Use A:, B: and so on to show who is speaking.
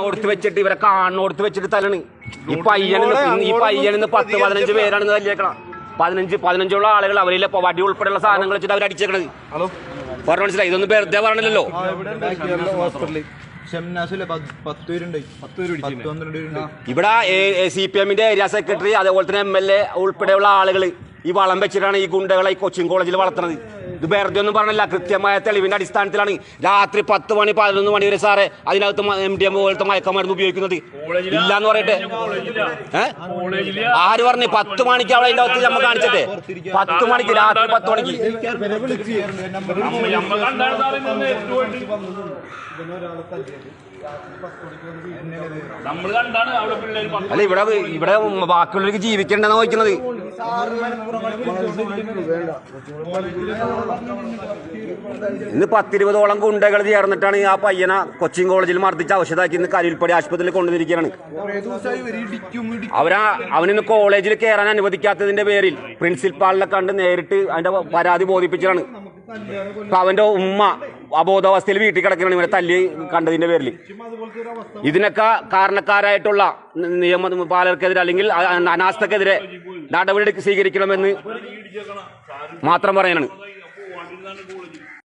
A: ോടുത്ത് വെച്ചിട്ട് ഇവരെ കാണോടുത്ത് വെച്ചിട്ട് തലാണ് ഈ പയ്യനിന്ന് 10-15 പേരാണ് തല്ലിയേക്കണം. 15 ആളുകൾ അവരിലെ വടി ഉൾപ്പെടെയുള്ള സാധനങ്ങൾ വെച്ചിട്ട് അവർ അടിച്ചേക്കണത്. പറഞ്ഞു മനസ്സിലായി. ഇതൊന്നും വെറുതെ പറഞ്ഞില്ലല്ലോ. ഇവിടെ CPM-ന്റെ ഏരിയ സെക്രട്ടറി അതേപോലെ തന്നെ MLA ഉൾപ്പെടെയുള്ള ആളുകൾ ഈ വളം വെച്ചിട്ടാണ് ഈ ഗുണ്ടകളെ ഈ കൊച്ചിൻ കോളേജിൽ വളർത്തുന്നത്. ഇത് വെറുതെ ഒന്നും പറഞ്ഞില്ല, കൃത്യമായ തെളിവിന്റെ അടിസ്ഥാനത്തിലാണ് രാത്രി 10 മണി 11 മണി വരെ സാറേ അതിനകത്ത് MDMA പോലത്തെ മയക്കമരുന്ന് ഉപയോഗിക്കുന്നത്. ഇല്ലാന്ന് പറയട്ടെ. ആര് പറഞ്ഞു? 10 മണിക്ക് അവിടെ അതിന്റെ അകത്ത് നമ്മൾ കാണിച്ചിട്ടെ. 10 മണിക്ക് രാത്രി 10 മണിക്ക് അല്ല ഇവിടെ ബാക്കിയുള്ളവർക്ക് ജീവിക്കണ്ടെന്ന് ചോദിക്കുന്നത്. ഇന്ന് 10-20ഓളം ഗുണ്ടകൾ ചേർന്നിട്ടാണ് ആ പയ്യനെ കൊച്ചിൻ കോളേജിൽ മർദ്ദിച്ച് ഔഷധാക്കി ഇന്ന് കരിൽപ്പടി ആശുപത്രിയിൽ കൊണ്ടുവന്നിരിക്കുകയാണ്. അവനിന്ന് കോളേജിൽ കയറാൻ അനുവദിക്കാത്തതിന്റെ പേരിൽ പ്രിൻസിപ്പാളിനെ കണ്ട് നേരിട്ട് അതിന്റെ പരാതി ബോധിപ്പിച്ചതാണ്. അപ്പൊ അവന്റെ ഉമ്മ അബോധാവസ്ഥയിൽ വീട്ടിൽ കിടക്കുകയാണ് ഇവനെ തല്ലി കണ്ടതിന്റെ പേരിൽ. ഇതിനൊക്കെ കാരണക്കാരായിട്ടുള്ള നിയമപാലകർക്കെതിരെ അല്ലെങ്കിൽ അനാസ്ഥക്കെതിരെ നടപടി സ്വീകരിക്കണമെന്ന് മാത്രം പറയാനാണ്.